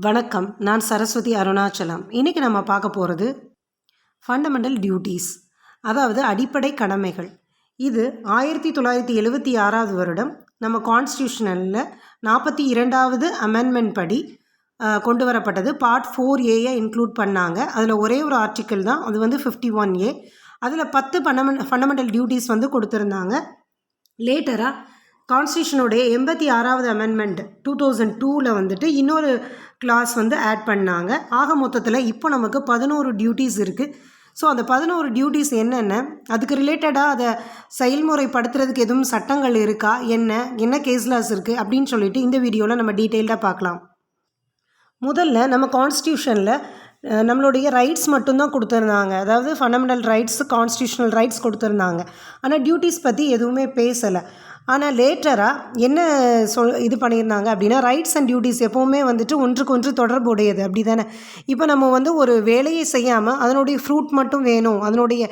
வணக்கம். நான் சரஸ்வதி அருணாச்சலம். இன்றைக்கி நம்ம பார்க்க போகிறது ஃபண்டமெண்டல் டியூட்டீஸ், அதாவது அடிப்படை கடமைகள். இது 1976 வருடம் நம்ம கான்ஸ்டியூஷனில் 42வது அமெண்ட்மெண்ட் படி கொண்டு வரப்பட்டது. பார்ட் 4A இன்க்ளூட் பண்ணாங்க. அதில் ஒரே ஒரு ஆர்டிக்கிள் தான், அது வந்து 51A. அதில் 10 ஃபண்டமெண்டல் டியூட்டீஸ் வந்து கொடுத்துருந்தாங்க. லேட்டராக கான்ஸ்டியூஷனுடைய 86வது அமெண்ட்மெண்ட் 2002 வந்துட்டு இன்னொரு கிளாஸ் வந்து ஆட் பண்ணாங்க. ஆக மொத்தத்தில் இப்போ நமக்கு 11 டியூட்டீஸ் இருக்குது. ஸோ அந்த 11 டியூட்டீஸ் என்னென்ன, அதுக்கு ரிலேட்டடாக அதை செயல்முறைப்படுத்துறதுக்கு எதுவும் சட்டங்கள் இருக்கா, என்ன கேஸ் லாஸ் இருக்குது அப்படின்னு சொல்லிட்டு இந்த வீடியோவில் நம்ம டீட்டெயில்டாக பார்க்கலாம். முதல்ல நம்ம கான்ஸ்டியூஷனில் நம்மளுடைய ரைட்ஸ் மட்டும்தான் கொடுத்துருந்தாங்க. அதாவது ஃபண்டமெண்டல் ரைட்ஸ், கான்ஸ்டியூஷனல் ரைட்ஸ் கொடுத்துருந்தாங்க. ஆனால் டியூட்டீஸ் பற்றி எதுவுமே பேசலை. ஆனால் லேட்டராக என்ன இது பண்ணியிருந்தாங்க அப்படின்னா, ரைட்ஸ் அண்ட் டியூட்டீஸ் எப்போவுமே வந்துட்டு ஒன்றுக்கு ஒன்று தொடர்பு உடையது, அப்படி தானே? இப்போ நம்ம வந்து ஒரு வேலையை செய்யாமல் அதனுடைய ஃப்ரூட் மட்டும் வேணும், அதனுடைய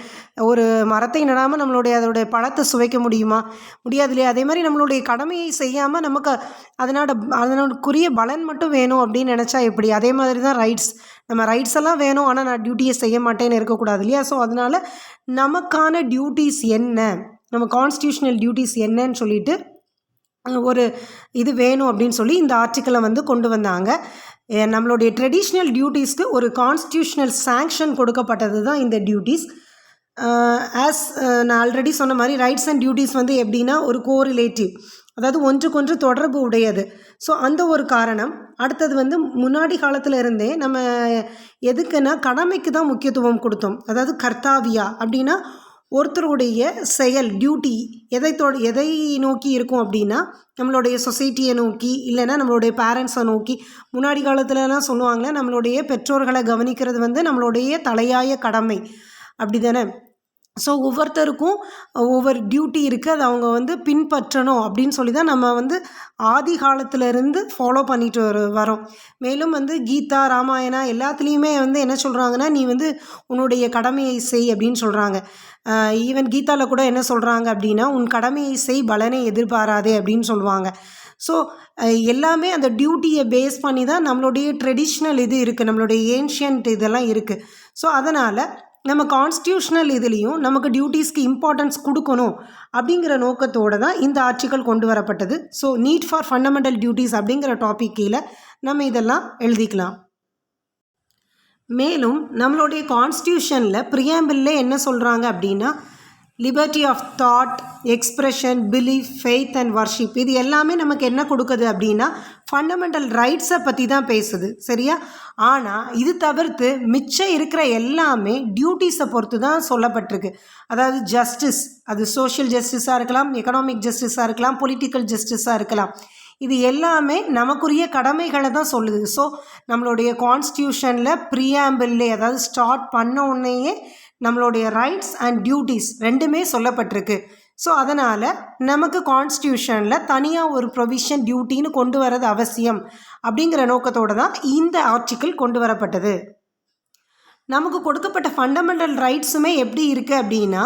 ஒரு மரத்தை நடாமல் அதோடைய பழத்தை சுவைக்க முடியாது இல்லையா? அதே மாதிரி நம்மளுடைய கடமையை செய்யாமல் நமக்கு அதனுக்குரிய பலன் மட்டும் வேணும் அப்படின்னு நினச்சா எப்படி? அதே மாதிரி தான் ரைட்ஸ். நம்ம ரைட்ஸ் எல்லாம் வேணும், ஆனால் நான் டியூட்டியை செய்ய மாட்டேன்னு இருக்கக்கூடாது இல்லையா? ஸோ அதனால் நமக்கான டியூட்டீஸ் என்ன, நம்ம கான்ஸ்டியூஷனல் டியூட்டீஸ் என்னன்னு சொல்லிட்டு ஒரு இது வேணும் அப்படின்னு சொல்லி இந்த ஆர்டிக்கிளை வந்து கொண்டு வந்தாங்க. நம்மளுடைய ட்ரெடிஷ்னல் டியூட்டீஸ்க்கு ஒரு கான்ஸ்டியூஷனல் சாங்ஷன் கொடுக்கப்பட்டது தான் இந்த டியூட்டீஸ். நான் ஆல்ரெடி சொன்ன மாதிரி ரைட்ஸ் அண்ட் டியூட்டீஸ் வந்து எப்படின்னா ஒரு கோரிலேட்டிவ், அதாவது ஒன்றுக்கொன்று தொடர்பு உடையது. ஸோ அந்த ஒரு காரணம். அடுத்தது வந்து முன்னாடி காலத்தில் இருந்தே நம்ம எதுக்குன்னா கடமைக்கு தான் முக்கியத்துவம் கொடுத்தோம். அதாவது கர்த்தாவியா அப்படின்னா ஒருத்தருடைய செயல், டியூட்டி எதை நோக்கி இருக்கும் அப்படின்னா நம்மளுடைய சொசைட்டியை நோக்கி, இல்லைன்னா நம்மளுடைய பேரண்ட்ஸை நோக்கி. முன்னாடி காலத்துலலாம் சொல்லுவாங்களே, நம்மளுடைய பெற்றோர்களை கவனிக்கிறது வந்து நம்மளுடைய தலையாய கடமை, அப்படி தானே? ஸோ ஒவ்வொருத்தருக்கும் ஒவ்வொரு டியூட்டி இருக்குது, அதை அவங்க வந்து பின்பற்றணும் அப்படின்னு சொல்லி தான் நம்ம வந்து ஆதி காலத்திலேருந்து ஃபாலோ பண்ணிட்டு வரோம். மேலும் வந்து கீதா, ராமாயணா எல்லாத்துலேயுமே வந்து என்ன சொல்கிறாங்கன்னா, நீ வந்து உன்னுடைய கடமையை செய் அப்படின்னு சொல்கிறாங்க. ஈவன் கீதாவில் கூட என்ன சொல்கிறாங்க அப்படின்னா, உன் கடமையை செய், பலனை எதிர்பாராதே அப்படின்னு சொல்லுவாங்க. ஸோ எல்லாமே அந்த டியூட்டியை பேஸ் பண்ணி தான் நம்மளுடைய ட்ரெடிஷ்னல் இது இருக்குது, நம்மளுடைய ஏன்ஷியன்ட் இதெல்லாம் இருக்குது. ஸோ அதனால் நம்ம கான்ஸ்டியூஷனல் இதுலேயும் நமக்கு டியூட்டிஸ்க்கு இம்பார்ட்டன்ஸ் கொடுக்கணும் அப்படிங்கிற நோக்கத்தோடு தான் இந்த ஆர்டிக்கல் கொண்டு வரப்பட்டது. So need for fundamental duties அப்படிங்கிற டாபிக் கீழே நம்ம இதெல்லாம் எழுதிக்கலாம். மேலும் நம்மளுடைய கான்ஸ்டியூஷனில் ப்ரியாம்பிளில் என்ன சொல்கிறாங்க அப்படின்னா, liberty of thought, expression, belief, faith and worship, இது எல்லாமே நமக்கு என்ன கொடுக்குது அப்படின்னா ஃபண்டமெண்டல் ரைட்ஸை பற்றி தான் பேசுது, சரியா? ஆனால் இது தவிர்த்து மிச்சம் இருக்கிற எல்லாமே டியூட்டிஸை பொறுத்து தான் சொல்லப்பட்டிருக்கு. அதாவது ஜஸ்டிஸ், அது சோஷியல் ஜஸ்டிஸாக இருக்கலாம், எக்கனாமிக் ஜஸ்டிஸாக இருக்கலாம், பொலிட்டிக்கல் ஜஸ்டிஸாக இருக்கலாம். இது எல்லாமே நமக்குரிய கடமைகளை தான் சொல்லுது. ஸோ நம்மளுடைய கான்ஸ்டியூஷனில் ப்ரியாம்பிள்லே, அதாவது ஸ்டார்ட் பண்ண உடனேயே நம்மளுடைய ரைட்ஸ் அண்ட் டியூட்டிஸ் ரெண்டுமே சொல்லப்பட்டிருக்கு. ஸோ அதனால் நமக்கு கான்ஸ்டியூஷனில் தனியாக ஒரு ப்ரொவிஷன் டியூட்டின்னு கொண்டு வரது அவசியம் அப்படிங்கிற நோக்கத்தோடு தான் இந்த ஆர்டிக்கிள் கொண்டு வரப்பட்டது. நமக்கு கொடுக்கப்பட்ட ஃபண்டமெண்டல் ரைட்ஸுமே எப்படி இருக்குது அப்படின்னா,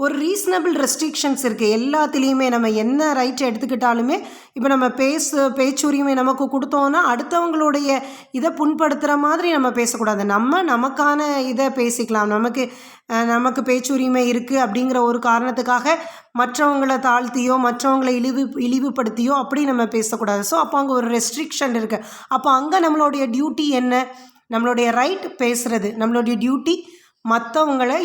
ஒரு ரீசனபிள் ரெஸ்ட்ரிக்ஷன்ஸ் இருக்குது எல்லாத்துலேயுமே. நம்ம என்ன ரைட் எடுத்துக்கிட்டாலுமே, இப்போ நம்ம பேச்சுரிமை நமக்கு கொடுத்தோன்னா அடுத்தவங்களுடைய இதை புண்படுத்துகிற மாதிரி நம்ம பேசக்கூடாது. நமக்கான இதை பேசிக்கலாம். நமக்கு பேச்சுரிமை இருக்குது அப்படிங்கிற ஒரு காரணத்துக்காக மற்றவங்களை தாழ்த்தியோ மற்றவங்களை இழிவுபடுத்தியோ அப்படி நம்ம பேசக்கூடாது. ஸோ அப்போ அங்கே ஒரு ரெஸ்ட்ரிக்ஷன் இருக்குது. அப்போ அங்கே நம்மளுடைய டியூட்டி என்ன? நம்மளுடைய ரைட் பேசுகிறது, நம்மளுடைய டியூட்டி மற்றவங்களை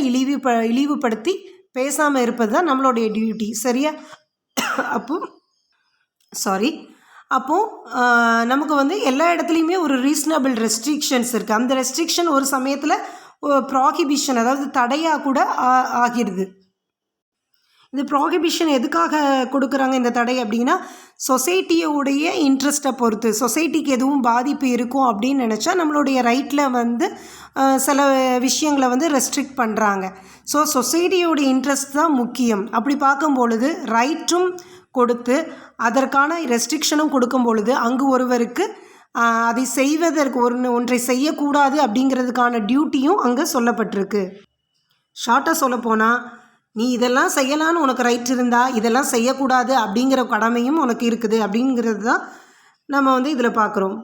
இழிவுபடுத்தி பேசாமல் இருப்பது தான் நம்மளுடைய டியூட்டி, சரியா? அப்போது நமக்கு வந்து எல்லா இடத்துலையுமே ஒரு ரீசனபிள் ரெஸ்ட்ரிக்ஷன்ஸ் இருக்குது. அந்த ரெஸ்ட்ரிக்ஷன் ஒரு சமயத்தில் ப்ராஹிபிஷன், அதாவது தடையாக கூட ஆகிடுது. இந்த ப்ராஹிபிஷன் எதுக்காக கொடுக்குறாங்க இந்த தடை அப்படின்னா, சொசைட்டியோடைய இன்ட்ரெஸ்ட்டை பொறுத்து, சொசைட்டிக்கு எதுவும் பாதிப்பு இருக்கும் அப்படின்னு நினச்சா நம்மளுடைய ரைட்டில் வந்து சில விஷயங்களை வந்து ரெஸ்ட்ரிக்ட் பண்ணுறாங்க. ஸோ சொசைட்டியோடைய இன்ட்ரெஸ்ட் தான் முக்கியம். அப்படி பார்க்கும் பொழுது ரைட்டும் கொடுத்து அதற்கான ரெஸ்ட்ரிக்ஷனும் கொடுக்கும் பொழுது அங்கு ஒருவருக்கு அதை செய்வதற்கு ஒன்றை செய்யக்கூடாது அப்படிங்கிறதுக்கான டியூட்டியும் அங்கே சொல்லப்பட்டிருக்கு. ஷார்ட்டாக சொல்லப்போனால், நீ இதெல்லாம் செய்யலான்னு உனக்கு ரைட் இருந்தால் இதெல்லாம் செய்யக்கூடாது அப்படிங்கிற கடமையும் உனக்கு இருக்குது அப்படிங்கிறது தான் நம்ம வந்து இதில் பார்க்குறோம்.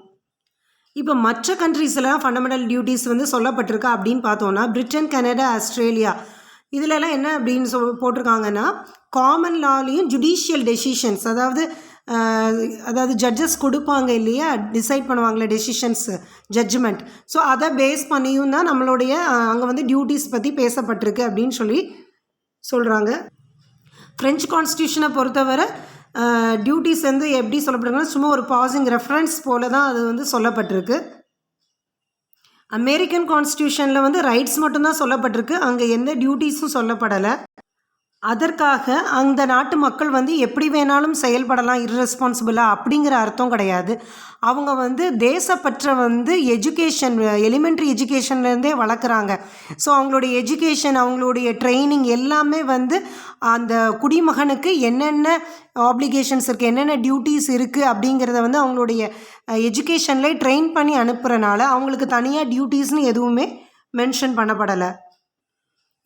இப்போ மற்ற கண்ட்ரீஸ்லாம் ஃபண்டமெண்டல் டியூட்டிஸ் வந்து சொல்லப்பட்டிருக்கா அப்படின்னு பார்த்தோன்னா பிரிட்டன், கனடா, ஆஸ்திரேலியா இதிலலாம் என்ன அப்படின்னு போட்டிருக்காங்கன்னா காமன் லாலையும் ஜுடிஷியல் டெசிஷன்ஸ் அதாவது ஜட்ஜஸ் கொடுப்பாங்க இல்லையா, டிசைட் பண்ணுவாங்களே டெசிஷன்ஸ், ஜட்ஜ்மெண்ட். ஸோ அதை பேஸ் பண்ணியும் தான் நம்மளுடைய அங்கே வந்து டியூட்டிஸ் பற்றி பேசப்பட்டிருக்கு அப்படின்னு சொல்கிறாங்க. ஃப்ரெஞ்சு கான்ஸ்டியூஷனை பொறுத்தவரை டியூட்டிஸ் வந்து எப்படி சொல்லப்படுங்கன்னா சும்மா ஒரு பாசிங் ரெஃபரன்ஸ் போல தான் அது வந்து சொல்லப்பட்டிருக்கு. அமெரிக்கன் கான்ஸ்டியூஷனில் வந்து ரைட்ஸ் மட்டும்தான் சொல்லப்பட்டிருக்கு, அங்கே எந்த டியூட்டிஸும் சொல்லப்படலை. அதற்காக அந்த நாட்டு மக்கள் வந்து எப்படி வேணாலும் செயல்படலாம் இர்ரெஸ்பான்சிபிளாக அப்படிங்கிற அர்த்தம் கிடையாது. அவங்க வந்து தேசப்பற்றை வந்து எலிமெண்ட்ரி எஜுகேஷன்லேருந்தே வளர்க்குறாங்க. ஸோ அவங்களுடைய எஜுகேஷன், அவங்களுடைய ட்ரைனிங் எல்லாமே வந்து அந்த குடிமகனுக்கு என்னென்ன ஆப்ளிகேஷன்ஸ் இருக்குது, என்னென்ன டியூட்டிஸ் இருக்குது அப்படிங்கிறத வந்து அவங்களுடைய எஜுகேஷன்லேயே ட்ரெயின் பண்ணி அனுப்புகிறனால அவங்களுக்கு தனியாக டியூட்டிஸ்னு எதுவுமே மென்ஷன் பண்ணப்படலை.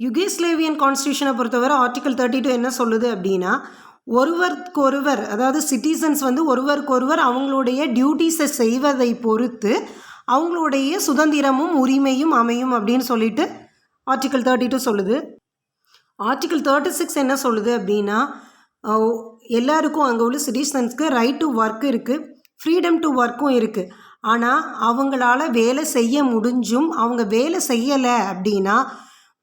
யுகோஸ்லேவியன் கான்ஸ்டியூஷனை பொறுத்தவரை ஆர்டிகல் 32 என்ன சொல்லுது அப்படின்னா ஒருவருக்கொருவர், அதாவது சிட்டிசன்ஸ் வந்து ஒருவருக்கொருவர் அவங்களுடைய டியூட்டிஸை செய்வதை பொறுத்து அவங்களுடைய சுதந்திரமும் உரிமையும் அமையும் அப்படின்னு சொல்லிட்டு ஆர்டிகல் 32 சொல்லுது. ஆர்டிகல் 36 என்ன சொல்லுது அப்படின்னா எல்லாருக்கும் அங்கே உள்ள சிட்டிசன்ஸ்க்கு ரைட் டு ஒர்க் இருக்குது, ஃப்ரீடம் டு ஒர்க்கும் இருக்குது. ஆனால் அவங்களால வேலை செய்ய முடிஞ்சும் அவங்க வேலை செய்யலை அப்படின்னா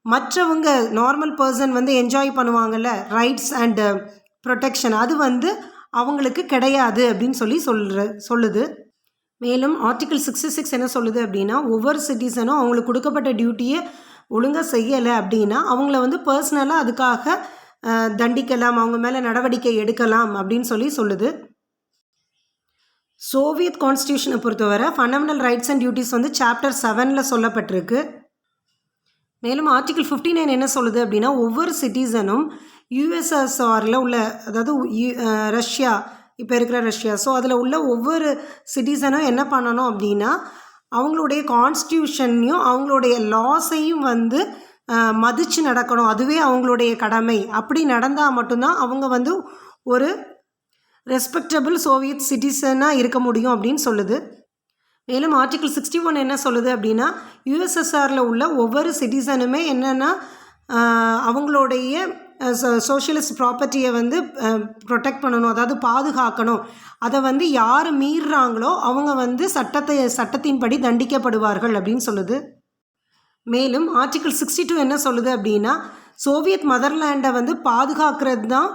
மற்றவங்க நார்மல் பர்சன் வந்து என்ஜாய் பண்ணுவாங்கள்ல ரைட்ஸ் அண்டு ப்ரொடெக்ஷன், அது வந்து அவங்களுக்கு கிடையாது அப்படின்னு சொல்லுது. மேலும் ஆர்டிகல் 66 என்ன சொல்லுது அப்படின்னா ஒவ்வொரு சிட்டிசனும் அவங்களுக்கு கொடுக்கப்பட்ட டியூட்டியை ஒழுங்காக செய்யலை அப்படின்னா அவங்கள வந்து பர்சனலாக அதுக்காக தண்டிக்கலாம், அவங்க மேலே நடவடிக்கை எடுக்கலாம் அப்படின்னு சொல்லுது. சோவியத் கான்ஸ்டியூஷனை பொறுத்தவரை ஃபண்டமெண்டல் ரைட்ஸ் அண்ட் டியூட்டிஸ் வந்து சாப்டர் 7 சொல்லப்பட்டிருக்கு. மேலும் ஆர்டிகல் 59 என்ன சொல்லுது அப்படின்னா ஒவ்வொரு சிட்டிசனும் யூஎஸ்எஸ்ஆரில் உள்ள, அதாவது ரஷ்யா, இப்போ இருக்கிற ரஷ்யா, ஸோ அதில் உள்ள ஒவ்வொரு சிட்டிசனும் என்ன பண்ணணும் அப்படின்னா அவங்களுடைய கான்ஸ்டியூஷனையும் அவங்களுடைய லாஸையும் வந்து மதித்து நடக்கணும், அதுவே அவங்களுடைய கடமை. அப்படி நடந்தால் மட்டும்தான் அவங்க வந்து ஒரு ரெஸ்பெக்டபிள் சோவியத் சிட்டிசனாக இருக்க முடியும் அப்படின்னு சொல்லுது. மேலும் ஆர்டிகல் 61 என்ன சொல்லுது அப்படின்னா யூஎஸ்எஸ்ஆரில் உள்ள ஒவ்வொரு சிட்டிசனுமே என்னென்னா அவங்களுடைய சோஷியலிஸ்ட் ப்ராப்பர்ட்டியை வந்து ப்ரொடெக்ட் பண்ணணும், அதாவது பாதுகாக்கணும். அதை வந்து யார் மீறுறாங்களோ அவங்க வந்து சட்டத்தின்படி தண்டிக்கப்படுவார்கள் அப்படின்னு சொல்லுது. மேலும் ஆர்டிகல் 62 என்ன சொல்லுது அப்படின்னா சோவியத் மதர்லேண்டை வந்து பாதுகாக்கிறது தான்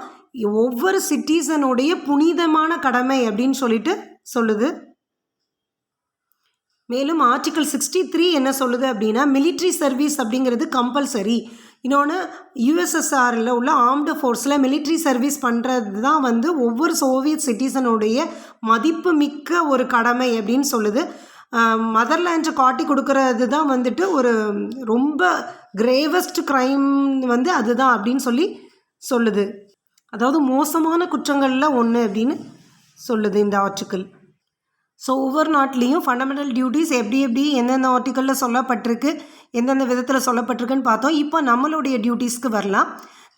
ஒவ்வொரு சிட்டிசனுடைய புனிதமான கடமை அப்படின்னு சொல்லுது. மேலும் ஆர்டிகல் 63 என்ன சொல்லுது அப்படின்னா மிலிட்ரி சர்வீஸ் அப்படிங்கிறது கம்பல்சரி. இன்னொன்று யூஎஸ்எஸ்ஆரில் உள்ள ஆர்ம்டு ஃபோர்ஸில் மிலிட்ரி சர்வீஸ் பண்ணுறது தான் வந்து ஒவ்வொரு சோவியத் சிட்டிசனுடைய மதிப்பு மிக்க ஒரு கடமை அப்படின்னு சொல்லுது. மதர்லேண்டை காட்டி கொடுக்கறது தான் வந்துட்டு ஒரு ரொம்ப கிரேவஸ்ட் க்ரைம் வந்து அதுதான் அப்படின்னு சொல்லுது. அதாவது மோசமான குற்றங்களில் ஒன்று அப்படின்னு சொல்லுது இந்த ஆர்டிக்கிள். ஸோ ஒவ்வொரு நாட்டிலையும் ஃபண்டமெண்டல் டியூட்டிஸ் எப்படி எந்தெந்த ஆர்டிக்கலில் சொல்லப்பட்டிருக்கு, எந்தெந்த விதத்தில் சொல்லப்பட்டிருக்குன்னு பார்த்தோம். இப்போ நம்மளுடைய டியூட்டிஸ்க்கு வரலாம்.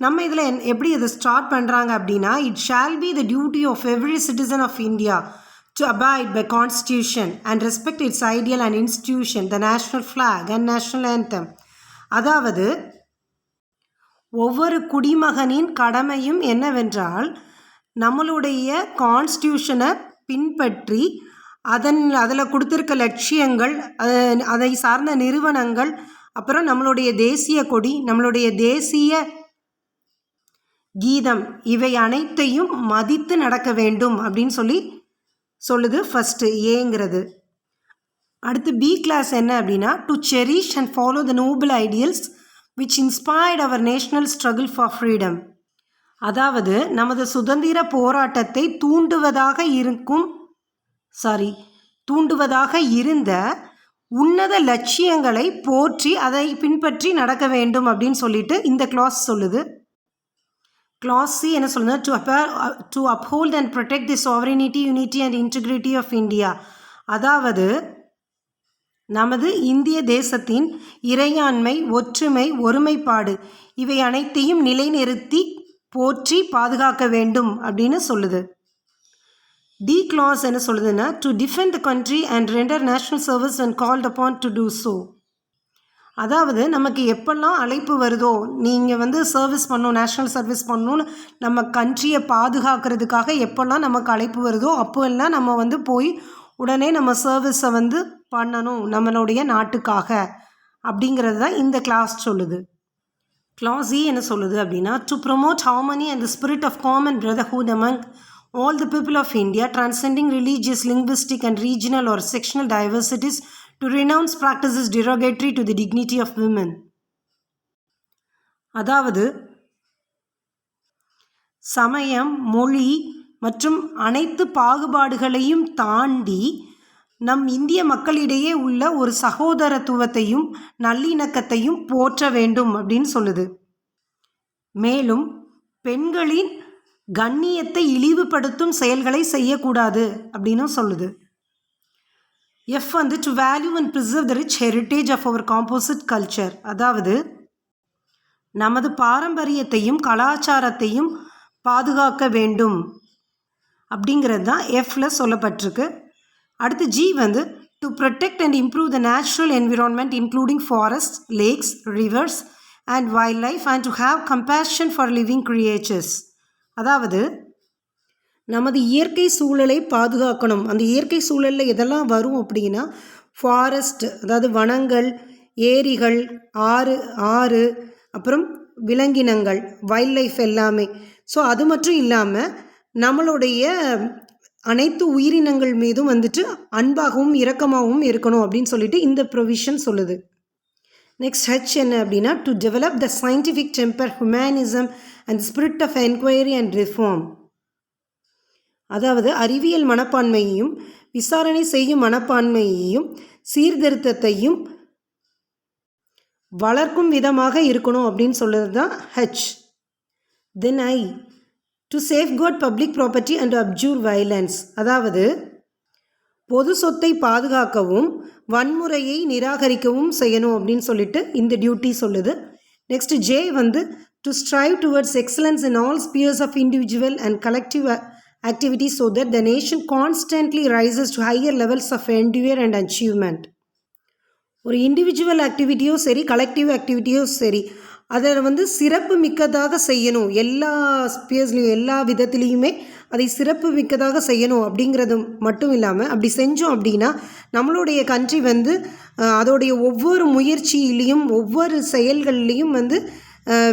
நம்ம இதில் எப்படி இதை ஸ்டார்ட் பண்ணுறாங்க அப்படின்னா it shall be the duty of every citizen of India to abide by constitution and respect its ideal and institution the national flag and national anthem. அதாவது ஒவ்வொரு குடிமகனின் கடமையும் என்னவென்றால் நம்மளுடைய கான்ஸ்டியூஷனை பின்பற்றி அதில் கொடுத்துருக்க லட்சியங்கள், அதை சார்ந்த நிறுவனங்கள், அப்புறம் நம்மளுடைய தேசிய கொடி, நம்மளுடைய தேசிய கீதம், இவை அனைத்தையும் மதித்து நடக்க வேண்டும் அப்படின்னு சொல்லுது. ஃபஸ்ட்டு ஏங்கிறது. அடுத்து பி கிளாஸ் என்ன அப்படின்னா to cherish and follow the Nobel ideals which inspired our national struggle for freedom. அதாவது நமது சுதந்திர போராட்டத்தை தூண்டுவதாக இருந்த உன்னத லட்சியங்களை போற்றி அதை பின்பற்றி நடக்க வேண்டும் அப்படின்னு சொல்லிட்டு இந்த கிளாஸ் சொல்லுது. கிளாஸ் சி என்ன சொல்லுது? To uphold and protect the sovereignty, unity and integrity of India. அதாவது நமது இந்திய தேசத்தின் இறையாண்மை, ஒற்றுமை, ஒருமைப்பாடு இவை அனைத்தையும் நிலைநிறுத்தி போற்றி பாதுகாக்க வேண்டும் அப்படின்னு சொல்லுது. டி clause என்ன சொல்லுதுன்னா to defend the country and render national service and called upon to do so. அதாவது நமக்கு எப்பெல்லாம் அழைப்பு வருதோ நீங்கள் வந்து சர்வீஸ் பண்ணணும், நேஷ்னல் சர்வீஸ் பண்ணணும்னு நம்ம கண்ட்ரியை பாதுகாக்கிறதுக்காக எப்பெல்லாம் நமக்கு அழைப்பு வருதோ அப்போ எல்லாம் நம்ம வந்து போய் உடனே நம்ம சர்வீஸை வந்து பண்ணணும் நம்மளுடைய நாட்டுக்காக அப்படிங்கிறது தான் இந்த கிளாஸ் சொல்லுது. கிளாஸ் இ என்ன சொல்லுது அப்படின்னா to promote harmony and the spirit of common brotherhood among all the people of India, transcending religious, linguistic and regional or sectional diversities, to renounce practices derogatory to the dignity of women. அதாவது சமயம், மொழி மற்றும் அனைத்து பாகுபாடுகளையும் தாண்டி நம் இந்திய மக்களிடையே உள்ள ஒரு சகோதரத்துவத்தையும் நல்லிணக்கத்தையும் போற்ற வேண்டும் அப்படின்னு சொல்லுது. மேலும் பெண்களின் கண்ணியத்தை இழிவுபடுத்தும் செயல்களை செய்யக்கூடாது அப்படின்னு சொல்லுது. எஃப் வந்து to value and preserve the rich heritage of our composite culture. அதாவது நமது பாரம்பரியத்தையும் கலாச்சாரத்தையும் பாதுகாக்க வேண்டும் அப்படிங்கிறது தான் எஃப்ல சொல்லப்பட்டிருக்கு. அடுத்து ஜி வந்து to protect and improve the natural environment including forest, lakhs, reverse and wild life and to have compassion for living creatures. அதாவது நமது இயற்கை சூழலை பாதுகாக்கணும். அந்த இயற்கை சூழலில் எதெல்லாம் வரும் அப்படின்னா ஃபாரஸ்ட், அதாவது வனங்கள், ஏரிகள், ஆறு அப்புறம் விலங்கினங்கள், வைல்ட் லைஃப் எல்லாமே. ஸோ அது மட்டும் இல்லாமல் நம்மளுடைய அனைத்து உயிரினங்கள் மீதும் வந்துட்டு அன்பாகவும் இரக்கமாகவும் இருக்கணும் அப்படின்னு சொல்லிட்டு இந்த ப்ரொவிஷன் சொல்லுது. நெக்ஸ்ட் ஹெச் என்ன அப்படின்னா to develop the scientific temper, humanism and spirit of enquiry and reform. அதாவது அறிவியல் மனப்பான்மையையும் விசாரணை செய்யும் மனப்பான்மையையும் சீர்திருத்தத்தையும் வளர்க்கும் விதமாக இருக்கணும் அப்படின்னு சொல்கிறது தான் H. Then I to safeguard public property and abjure violence. அதாவது பொது சொத்தை பாதுகாக்கவும் வன்முறையை நிராகரிக்கவும் செய்யணும் அப்படின்னு சொல்லிட்டு இந்த டியூட்டி சொல்லுது. நெக்ஸ்ட் ஜே வந்து to strive towards excellence in all spheres of individual and collective activities so that the nation constantly rises to higher levels of endeavor and achievement. ஒரு இண்டிவிஜுவல் ஆக்டிவிட்டியோ சரி, கலெக்டிவ் ஆக்டிவிட்டியோ சரி, அதை வந்து சிறப்பு மிக்கதாக செய்யணும். எல்லா ஸ்பியர்ஸ்லையும் எல்லா விதத்துலேயுமே அதை சிறப்பு மிக்கதாக செய்யணும் அப்படிங்கிறது மட்டும் இல்லாமல் அப்படி செஞ்சோம் அப்படின்னா நம்மளுடைய கண்ட்ரி வந்து அதோடைய ஒவ்வொரு முயற்சியிலையும் ஒவ்வொரு செயல்கள்லேயும் வந்து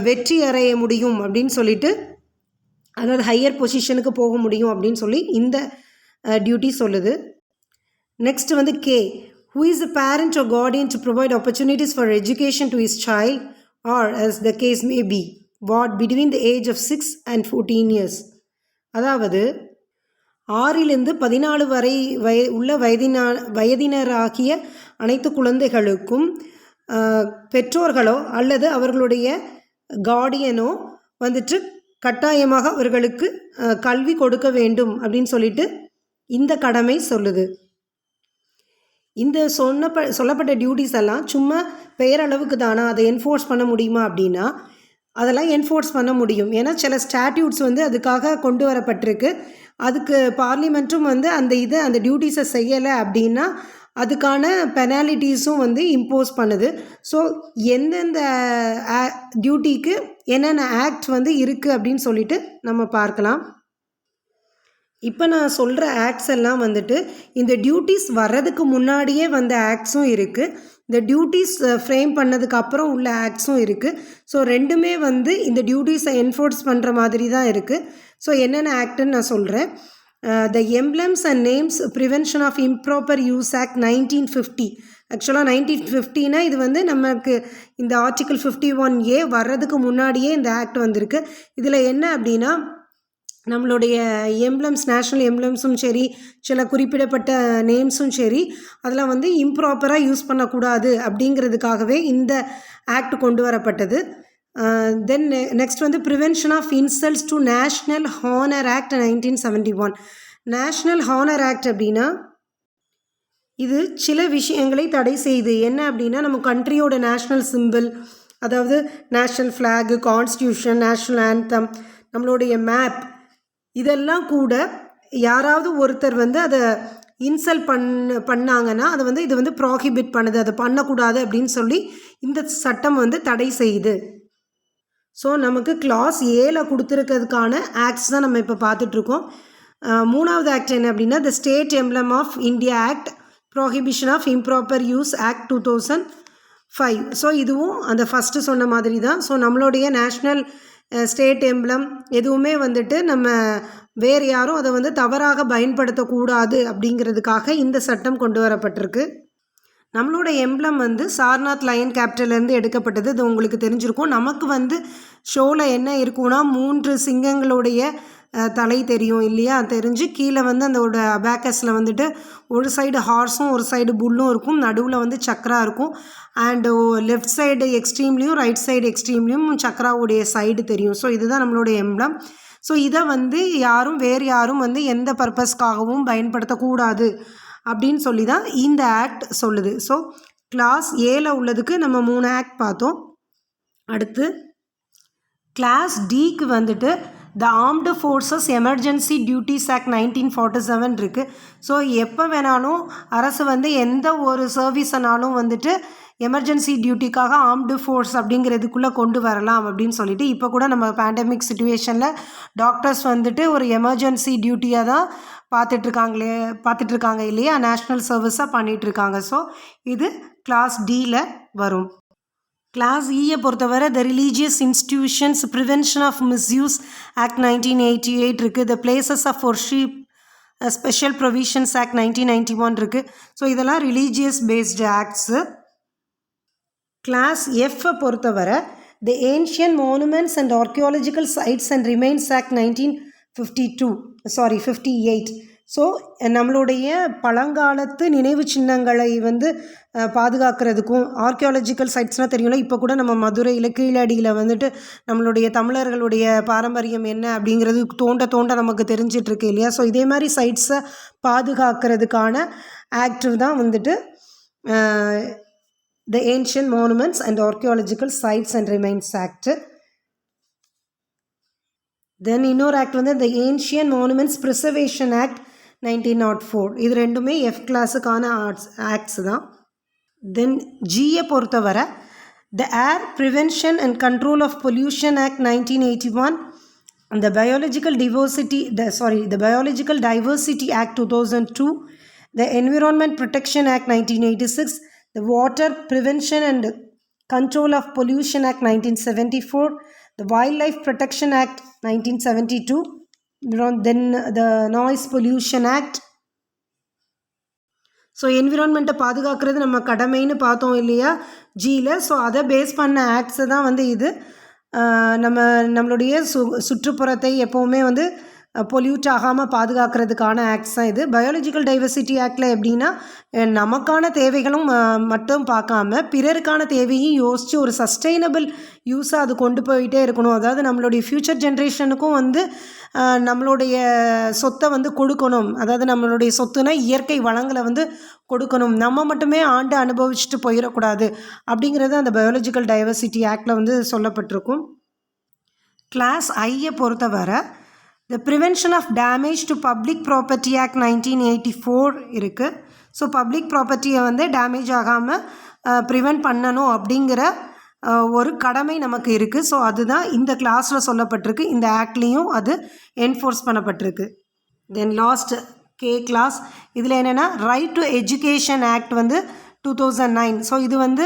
வெற்றி அடைய முடியும் அப்படின்னு சொல்லிட்டு, அதாவது ஹையர் பொசிஷனுக்கு போக முடியும் அப்படின்னு சொல்லி இந்த டியூட்டி சொல்லுது. நெக்ஸ்ட் வந்து K who is a parent or guardian to provide opportunities for education to his child or as the case may be what between the age of 6 and 14 years. அதாவது 6லிருந்து 14 வரை உள்ள வயதினராகிய அனைத்து குழந்தைகளுக்கும் பெற்றோர்களோ அல்லது அவர்களுடைய கார்டியனோ வந்துட்டு கட்டாயமாக அவர்களுக்கு கல்வி கொடுக்க வேண்டும் அப்படின்னு சொல்லிட்டு இந்த கடமை சொல்லுது. இந்த சொல்லப்பட்ட டியூட்டிஸ் எல்லாம் சும்மா பெயரளவுக்கு தானா, அதை என்ஃபோர்ஸ் பண்ண முடியுமா அப்படின்னா அதெல்லாம் என்ஃபோர்ஸ் பண்ண முடியும். ஏன்னா சில ஸ்டாட்யூட்ஸ் வந்து அதுக்காக கொண்டு வரப்பட்டிருக்கு. அதுக்கு பார்லிமெண்ட்டும் வந்து அந்த டியூட்டிஸை செய்யலை அப்படின்னா அதுக்கான பெனாலிட்டிஸும் வந்து இம்போஸ் பண்ணுது. ஸோ எந்தெந்த டியூட்டிக்கு என்னென்ன ஆக்ட் வந்து இருக்குது அப்படின்னு சொல்லிட்டு நம்ம பார்க்கலாம். இப்போ நான் சொல்கிற ஆக்ட்ஸ் எல்லாம் வந்துட்டு இந்த டியூட்டிஸ் வர்றதுக்கு முன்னாடியே வந்த ஆக்ட்ஸும் இருக்குது, இந்த டியூட்டிஸ் ஃப்ரேம் பண்ணதுக்கு அப்புறம் உள்ள ஆக்ட்ஸும் இருக்குது. ஸோ ரெண்டுமே வந்து இந்த டியூட்டிஸை என்ஃபோர்ஸ் பண்ணுற மாதிரி தான் இருக்குது. ஸோ என்னென்ன ஆக்டுன்னு நான் சொல்கிறேன். The Emblems and Names Prevention of Improper Use Act 1950. ஆக்சுவலாக 1950னா இது வந்து நமக்கு இந்த ஆர்டிக்கிள் 51A வர்றதுக்கு முன்னாடியே இந்த ஆக்ட் வந்திருக்கு. இதில் என்ன அப்படின்னா நம்மளுடைய எம்ப்ளம்ஸ், நேஷ்னல் எம்ப்ளம்ஸும் சரி, சில குறிப்பிடப்பட்ட நேம்ஸும் சரி, அதெல்லாம் வந்து இம்ப்ராப்பராக யூஸ் பண்ணக்கூடாது அப்படிங்கிறதுக்காகவே இந்த ஆக்ட் கொண்டு வரப்பட்டது. தென் நெக்ஸ்ட் வந்து prevention of insults to national honour act 1971. National honour act அப்படின்னா இது சில விஷயங்களை தடை செய்யுது. என்ன அப்படின்னா நம்ம கண்ட்ரியோட நேஷ்னல் சிம்பிள், அதாவது national flag, constitution, national anthem, நம்மளுடைய மேப், இதெல்லாம் கூட யாராவது ஒருத்தர் வந்து அதை இன்சல்ட் பண்ணாங்கன்னா அதை வந்து இது வந்து ப்ராஹிபிட் பண்ணுது, அதை பண்ணக்கூடாது அப்படின்னு சொல்லி இந்த சட்டம் வந்து தடை செய்யுது. ஸோ நமக்கு கிளாஸ் ஏல கொடுத்துருக்கிறதுக்கான ஆக்ட்ஸ் தான் நம்ம இப்போ பார்த்துட்ருக்கோம். மூணாவது ஆக்ட் என்ன அப்படின்னா the state emblem of India act, prohibition of improper use act 2005. So இதுவும் அந்த ஃபஸ்ட்டு சொன்ன மாதிரி தான். ஸோ நம்மளுடைய நேஷ்னல் ஸ்டேட் எம்ப்ளம் எதுவுமே வந்துட்டு நம்ம வேறு யாரும் அதை வந்து தவறாக பயன்படுத்தக்கூடாது அப்படிங்கிறதுக்காக இந்த சட்டம் கொண்டு வரப்பட்டிருக்கு. நம்மளோட எம்ப்ளம் வந்து சார்நாத் லயன் கேபிட்டலேருந்து எடுக்கப்பட்டது. இது உங்களுக்கு தெரிஞ்சிருக்கும். நமக்கு வந்து ஷோவில் என்ன இருக்குன்னா 3 சிங்கங்களுடைய தலை தெரியும் இல்லையா, தெரிஞ்சு கீழே வந்து அதோட அபேக்கஸில் வந்துட்டு ஒரு சைடு ஹார்ஸும் ஒரு சைடு புல்லும் இருக்கும், நடுவில் வந்து சக்ரா இருக்கும். அண்டு லெஃப்ட் சைடு எக்ஸ்ட்ரீம்லேயும் ரைட் சைடு எக்ஸ்ட்ரீம்லேயும் சக்ராவுடைய சைடு தெரியும். ஸோ இதுதான் நம்மளோட எம்ப்ளம். ஸோ இதை வந்து வேறு யாரும் வந்து எந்த பர்பஸ்க்காகவும் பயன்படுத்தக்கூடாது அப்படின்னு சொல்லி தான் இந்த ஆக்ட் சொல்லுது. ஸோ கிளாஸ் ஏல உள்ளதுக்கு நம்ம 3 ஆக்ட் பார்த்தோம். அடுத்து கிளாஸ் டிக்கு வந்துட்டு the armed forces emergency duties act 1947 இருக்குது. ஸோ எப்போ வேணாலும் அரசு வந்து எந்த ஒரு சர்வீஸனாலும் வந்துட்டு எமர்ஜென்சி டியூட்டிக்காக ஆர்ம்டு ஃபோர்ஸ் அப்படிங்கிறதுக்குள்ளே கொண்டு வரலாம் அப்படின்னு சொல்லிட்டு இப்போ கூட நம்ம பேண்டமிக் சுச்சுவேஷனில் டாக்டர்ஸ் வந்துட்டு ஒரு எமர்ஜென்சி டியூட்டியாக தான் பார்த்துட்ருக்காங்க இல்லையா, நேஷ்னல் சர்வீஸாக பண்ணிகிட்ருக்காங்க. ஸோ இது கிளாஸ் டியில் வரும். கிளாஸ் ஈயை பொறுத்தவரை the religious institutions prevention of misuse act 1988 இருக்குது. The places of worship special provisions act 1991 இருக்குது. ஸோ இதெல்லாம் ரிலீஜியஸ் பேஸ்டு ஆக்ட்ஸு. கிளாஸ் எஃப்பை பொறுத்தவரை the ancient monuments and archaeological sites and remains act 1958. So நம்மளுடைய பழங்காலத்து நினைவு சின்னங்களை வந்து பாதுகாக்கிறதுக்கும், ஆர்கியாலஜிக்கல் சைட்ஸ்னால் தெரியும்ல, இப்போ கூட நம்ம மதுரையில் கீழடியில் வந்துட்டு நம்மளுடைய தமிழர்களுடைய பாரம்பரியம் என்ன அப்படிங்கிறது தோண்ட நமக்கு தெரிஞ்சிட்ருக்கு இல்லையா. ஸோ இதே மாதிரி சைட்ஸை பாதுகாக்கிறதுக்கான ஆக்ட் தான் வந்துட்டு the ancient monuments and archaeological sites and remains act. Then இன்னொரு ஆக்ட் வந்து the ancient monuments preservation act 1904. இது ரெண்டுமே எஃப் கிளாஸுக்கான ஆக்ட்ஸ் தான். தென் ஜியை பொறுத்தவரை the air prevention and control of pollution act 1981, the biological diversity act 2002, the environment protection act 1986, the water prevention and control of pollution act 1974, the wildlife protection act 1972, then the noise pollution act. So என்விரான்மெண்ட்டை பாதுகாக்கிறது நம்ம கடமைன்னு பார்த்தோம் இல்லையா ஜியில். So அதை base பண்ண ஆக்ட்ஸை தான் வந்து இது. நம்மளுடைய சுற்றுப்புறத்தை எப்போவுமே வந்து பொல்யூட் ஆகாமல் பாதுகாக்கிறதுக்கான ஆக்ட்ஸ் தான் இது. பயாலஜிக்கல் டைவர்சிட்டி ஆக்டில் எப்படின்னா நமக்கான தேவைகளும் மட்டும் பார்க்காம பிறருக்கான தேவையும் யோசித்து ஒரு சஸ்டெயினபிள் யூஸாக அது கொண்டு போயிட்டே இருக்கணும். அதாவது நம்மளுடைய ஃப்யூச்சர் ஜென்ரேஷனுக்கும் வந்து நம்மளுடைய சொத்தை வந்து கொடுக்கணும். அதாவது நம்மளுடைய சொத்துனா இயற்கை வளங்களை வந்து கொடுக்கணும், நம்ம மட்டுமே ஆண்டு அனுபவிச்சுட்டு போயிடக்கூடாது அப்படிங்கிறது அந்த பயாலஜிக்கல் டைவர்சிட்டி ஆக்டில் வந்து சொல்லப்பட்டிருக்கும். கிளாஸ் ஐயை பொறுத்தவரை the prevention of damage to public property act 1984 இருக்குது. ஸோ பப்ளிக் ப்ராப்பர்ட்டியை வந்து டேமேஜ் ஆகாமல் ப்ரிவென்ட் பண்ணணும் அப்படிங்கிற ஒரு கடமை நமக்கு இருக்குது. ஸோ அதுதான் இந்த கிளாஸில் சொல்லப்பட்டிருக்கு. இந்த ஆக்ட்லேயும் அது என்ஃபோர்ஸ் பண்ணப்பட்டிருக்கு. தென் லாஸ்ட் கே கிளாஸ், இதில் என்னென்னா ரைட் டு எஜுகேஷன் ஆக்ட் வந்து 2009. ஸோ இது வந்து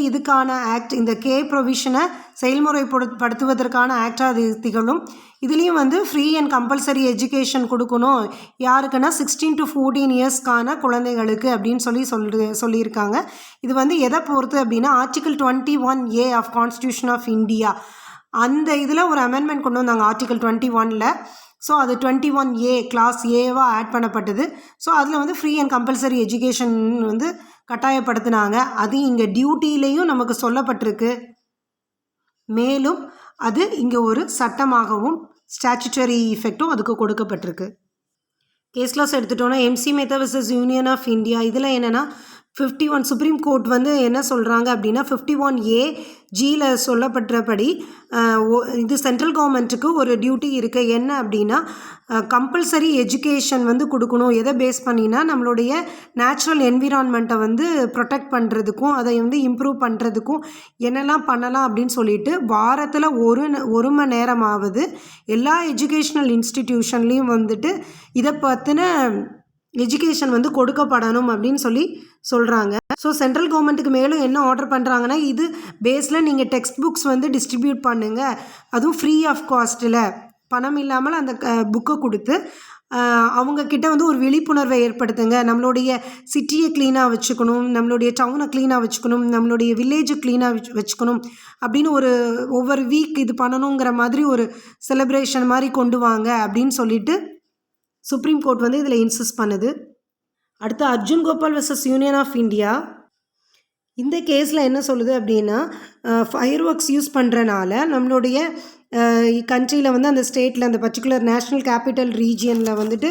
இதுக்கான ஆக்ட், இந்த கே ப்ரொவிஷனை செயல்முறைப்படுத்துவதற்கான ஆக்டாக அது திகழும். இதுலேயும் வந்து ஃப்ரீ அண்ட் கம்பல்சரி எஜுகேஷன் கொடுக்கணும். யாருக்குன்னா 16 to 14 இயர்ஸ்க்கான குழந்தைகளுக்கு அப்படின்னு சொல்லியிருக்காங்க. இது வந்து எதை பொறுத்து அப்படின்னா article 21A of constitution of India, அந்த இதில் ஒரு அமெண்ட்மெண்ட் கொண்டு வந்தாங்க ஆர்டிகிள் 21ல். ஸோ அது 21A கிளாஸ் ஏவாக ஆட் பண்ணப்பட்டது. ஸோ அதில் வந்து ஃப்ரீ அண்ட் கம்பல்சரி எஜுகேஷன் வந்து கட்டாயப்படுத்தினாங்க. அது இங்கே டியூட்டிலையும் நமக்கு சொல்லப்பட்டிருக்கு. மேலும் அது இங்கே ஒரு சட்டமாகவும் ஸ்டாச்சுட்டரி இஃபெக்டும் அதுக்கு கொடுக்கப்பட்டிருக்கு. கேஸ் லாஸ் எடுத்துட்டோன்னா MC Mehta vs union of India, இதில் என்னென்னா 51 சுப்ரீம் கோர்ட் வந்து என்ன சொல்கிறாங்க அப்படின்னா 51A ஜியில் சொல்லப்பட்டபடி இது சென்ட்ரல் கவர்மெண்ட்டுக்கு ஒரு டியூட்டி இருக்குது. என்ன அப்படின்னா கம்பல்சரி எஜுகேஷன் வந்து கொடுக்கணும். எதை பேஸ் பண்ணினா நம்மளுடைய நேச்சுரல் என்விரான்மெண்ட்டை வந்து ப்ரொடெக்ட் பண்ணுறதுக்கும் அதை வந்து இம்ப்ரூவ் பண்ணுறதுக்கும் என்னெல்லாம் பண்ணலாம் அப்படின்னு சொல்லிட்டு வாரத்தில் ஒரு மணி நேரமாவது எல்லா எஜுகேஷ்னல் இன்ஸ்டிடியூஷன்லேயும் வந்துட்டு இதை பற்றின எஜுகேஷன் வந்து கொடுக்கப்படணும் அப்படின்னு சொல்கிறாங்க. ஸோ சென்ட்ரல் கவர்மெண்ட்டுக்கு மேலும் என்ன ஆர்டர் பண்ணுறாங்கன்னா இது பேஸில் நீங்கள் டெக்ஸ்ட் புக்ஸ் வந்து டிஸ்ட்ரிபியூட் பண்ணுங்கள், அதுவும் ஃப்ரீ ஆஃப் காஸ்ட்டில், பணம் இல்லாமல் அந்த புக்கை கொடுத்து அவங்கக்கிட்ட வந்து ஒரு விழிப்புணர்வை ஏற்படுத்துங்க. நம்மளுடைய சிட்டியை க்ளீனாக வச்சுக்கணும், நம்மளுடைய டவுனை க்ளீனாக வச்சுக்கணும், நம்மளுடைய வில்லேஜை க்ளீனாக வச்சுக்கணும் அப்படின்னு ஒவ்வொரு வீக் இது பண்ணணுங்கிற மாதிரி ஒரு செலிப்ரேஷன் மாதிரி கொண்டு வாங்க அப்படின்னு சொல்லிட்டு சுப்ரீம் கோர்ட் வந்து இதில் இன்சிஸ்ட் பண்ணுது. அடுத்து Arjun Gopal versus union of India. இந்த கேஸில் என்ன சொல்லுது அப்படின்னா ஃபயர் ஒர்க்ஸ் யூஸ் பண்ணுறனால நம்மளுடைய கண்ட்ரியில் வந்து அந்த ஸ்டேட்டில் அந்த பர்டிகுலர் நேஷ்னல் கேபிட்டல் ரீஜியனில் வந்துட்டு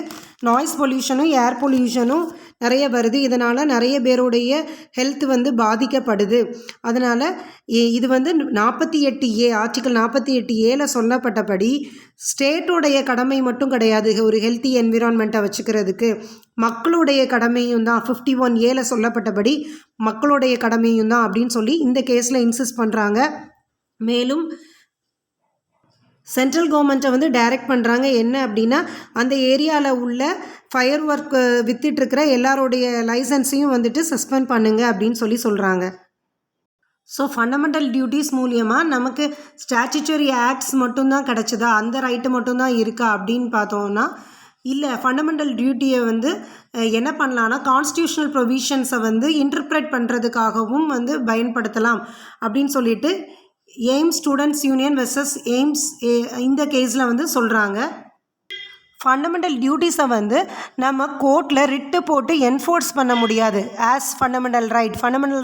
நாய்ஸ் பொல்யூஷனும் ஏர் பொல்யூஷனும் நிறைய வருது. இதனால் நிறைய பேருடைய ஹெல்த் வந்து பாதிக்கப்படுது. அதனால் இது வந்து 48A ஆர்டிக்கல் 48Aல சொல்லப்பட்டபடி ஸ்டேட்டோடைய கடமை மட்டும் கிடையாது ஒரு ஹெல்த்தி என்விரான்மெண்ட்டை வச்சுக்கிறதுக்கு, மக்களுடைய கடமையும் தான். 51Aல சொல்லப்பட்டபடி மக்களுடைய கடமையும் தான் அப்படின்னு சொல்லி இந்த கேஸில் இன்சிஸ்ட் பண்ணுறாங்க. மேலும் சென்ட்ரல் கவர்மெண்ட்டை வந்து டைரக்ட் பண்ணுறாங்க. என்ன அப்படின்னா அந்த ஏரியாவில் உள்ள ஃபயர் ஒர்க் வித்துட்ருக்கிற எல்லாருடைய லைசன்ஸையும் வந்துட்டு சஸ்பெண்ட் பண்ணுங்க அப்படின்னு சொல்கிறாங்க. ஸோ ஃபண்டமெண்டல் டியூட்டிஸ் மூலியமாக நமக்கு ஸ்டாச்சுட்டரி ஆக்ட்ஸ் மட்டும்தான் கிடச்சிதா, அந்த ரைட்டு மட்டும்தான் இருக்கா அப்படின்னு பார்த்தோன்னா இல்லை. ஃபண்டமெண்டல் டியூட்டியை வந்து என்ன பண்ணலான்னா கான்ஸ்டியூஷனல் ப்ரொவிஷன்ஸை வந்து இன்டர்பிரேட் பண்ணுறதுக்காகவும் வந்து பயன்படுத்தலாம் அப்படின்னு சொல்லிட்டு AIIMS students union versus AIIMS இந்த கேஸில் வந்து சொல்கிறாங்க. ஃபண்டமெண்டல் டியூட்டிஸை வந்து நம்ம கோர்ட்டில் ரிட்டு போட்டு என்ஃபோர்ஸ் பண்ண முடியாது. ஆஸ் ஃபண்டமெண்டல்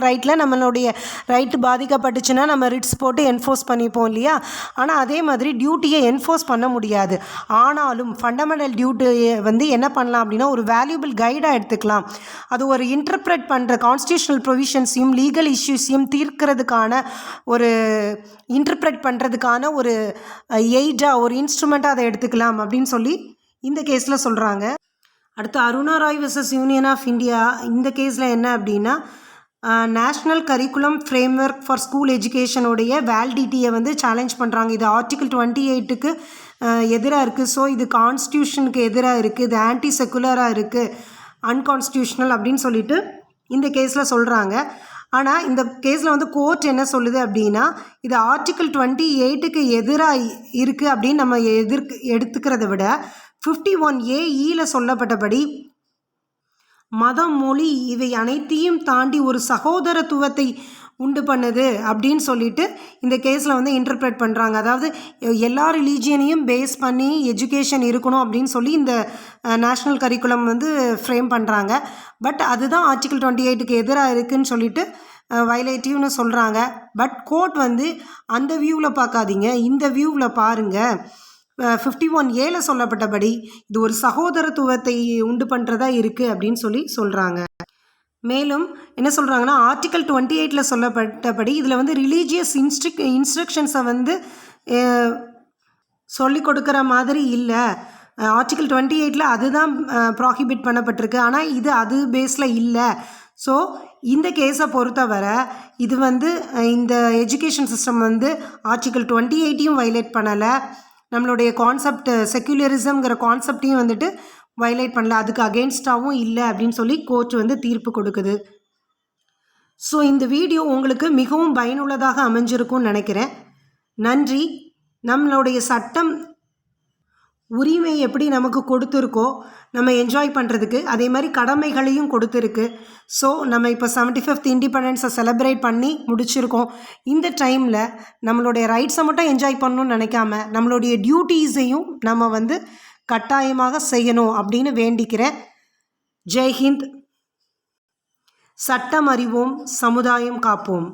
ரைட்டில் நம்மளுடைய ரைட்டு பாதிக்கப்பட்டுச்சுன்னா நம்ம ரிட்ஸ் போட்டு என்ஃபோர்ஸ் பண்ணிப்போம் இல்லையா. ஆனால் அதே மாதிரி டியூட்டியை என்ஃபோர்ஸ் பண்ண முடியாது. ஆனாலும் ஃபண்டமெண்டல் டியூட்டியை வந்து என்ன பண்ணலாம் அப்படின்னா ஒரு வேல்யூபிள் கைடாக எடுத்துக்கலாம். அது ஒரு இன்டர்பிரேட் பண்ணுற கான்ஸ்டியூஷனல் ப்ரொவிஷன்ஸையும் லீகல் இஷ்யூஸையும் தீர்க்கிறதுக்கான ஒரு இன்டர்பிரேட் பண்ணுறதுக்கான ஒரு எய்டாக ஒரு இன்ஸ்ட்ருமெண்ட்டாக அதை எடுத்துக்கலாம் அப்படின்னு சொல்லி இந்த கேஸில் சொல்கிறாங்க. அடுத்து Aruna Roy versus union of India. இந்த கேஸில் என்ன அப்படின்னா national curriculum framework for school எஜுகேஷனுடைய வேலிடிட்டியை வந்து சேலஞ்ச் பண்ணுறாங்க. இது ஆர்டிக்கல் 28க்கு எதிராக இருக்குது. ஸோ இது கான்ஸ்டியூஷனுக்கு எதிராக இருக்குது, இது ஆன்டி செக்குலராக இருக்குது, அன்கான்ஸ்டியூஷனல் அப்படின்னு சொல்லிட்டு இந்த கேஸில் சொல்கிறாங்க. ஆனால் இந்த கேஸில் வந்து கோர்ட் என்ன சொல்லுது அப்படின்னா இது ஆர்டிக்கல் 28க்கு எதிராக இருக்குது அப்படின்னு நம்ம எடுத்துக்கிறத விட 51AEல சொல்லப்பட்டபடி மதம், மொழி இவை அனைத்தையும் தாண்டி ஒரு சகோதரத்துவத்தை உண்டு பண்ணுது அப்படின்னு சொல்லிட்டு இந்த கேஸில் வந்து இன்டர்பிரேட் பண்ணுறாங்க. அதாவது எல்லா ரிலீஜியனையும் பேஸ் பண்ணி எஜுகேஷன் இருக்கணும் அப்படின்னு சொல்லி இந்த நேஷ்னல் கரிக்குலம் வந்து ஃப்ரேம் பண்ணுறாங்க. பட் அதுதான் ஆர்டிக்கல் 28க்கு எதிராக இருக்குதுன்னு சொல்லிட்டு வயலேட்டிவ்னு சொல்கிறாங்க. பட் கோர்ட் வந்து அந்த வியூவில் பார்க்காதீங்க, இந்த வியூவில் பாருங்கள். 51Aல சொல்லப்பட்டபடி இது ஒரு சகோதரத்துவத்தை உண்டு பண்ணுறதா இருக்குது அப்படின்னு சொல்கிறாங்க. மேலும் என்ன சொல்கிறாங்கன்னா ஆர்டிக்கல் 28ல சொல்லப்பட்டபடி இதில் வந்து ரிலீஜியஸ் இன்ஸ்ட்ரக்ஷன்ஸை வந்து சொல்லி கொடுக்குற மாதிரி இல்லை. ஆர்டிக்கல் 28ல அதுதான் ப்ராஹிபிட் பண்ணப்பட்டிருக்கு. ஆனால் இது அது பேஸில் இல்லை. ஸோ இந்த கேஸை பொறுத்தவரை இது வந்து இந்த எஜுகேஷன் சிஸ்டம் வந்து ஆர்டிக்கல் 28யும் வயலேட் பண்ணலை, நம்மளுடைய கான்செப்ட் செக்யுலரிசம்ங்கிற கான்செப்டையும் வந்துட்டு வயலேட் பண்ணல, அதுக்கு அகெயின்ஸ்டாகவும் இல்லை அப்படின்னு சொல்லி கோர்ட் வந்து தீர்ப்பு கொடுக்குது. ஸோ இந்த வீடியோ உங்களுக்கு மிகவும் பயனுள்ளதாக அமைஞ்சிருக்கும்னு நினைக்கிறேன். நன்றி. நம்மளுடைய சட்டம் உரிமை எப்படி நமக்கு கொடுத்துருக்கோ நம்ம என்ஜாய் பண்ணுறதுக்கு, அதே மாதிரி கடமைகளையும் கொடுத்துருக்கு. ஸோ நம்ம இப்போ 75th இண்டிபெண்டன்ஸை செலிப்ரேட் பண்ணி முடிச்சிருக்கோம். இந்த டைமில் நம்மளுடைய ரைட்ஸை மட்டும் என்ஜாய் பண்ணணும்னு நினைக்காம நம்மளுடைய டியூட்டிஸையும் நம்ம வந்து கட்டாயமாக செய்யணும் அப்படின்னு வேண்டிக்கிறேன். ஜெய்ஹிந்த். சட்டம் அறிவோம், சமுதாயம் காப்போம்.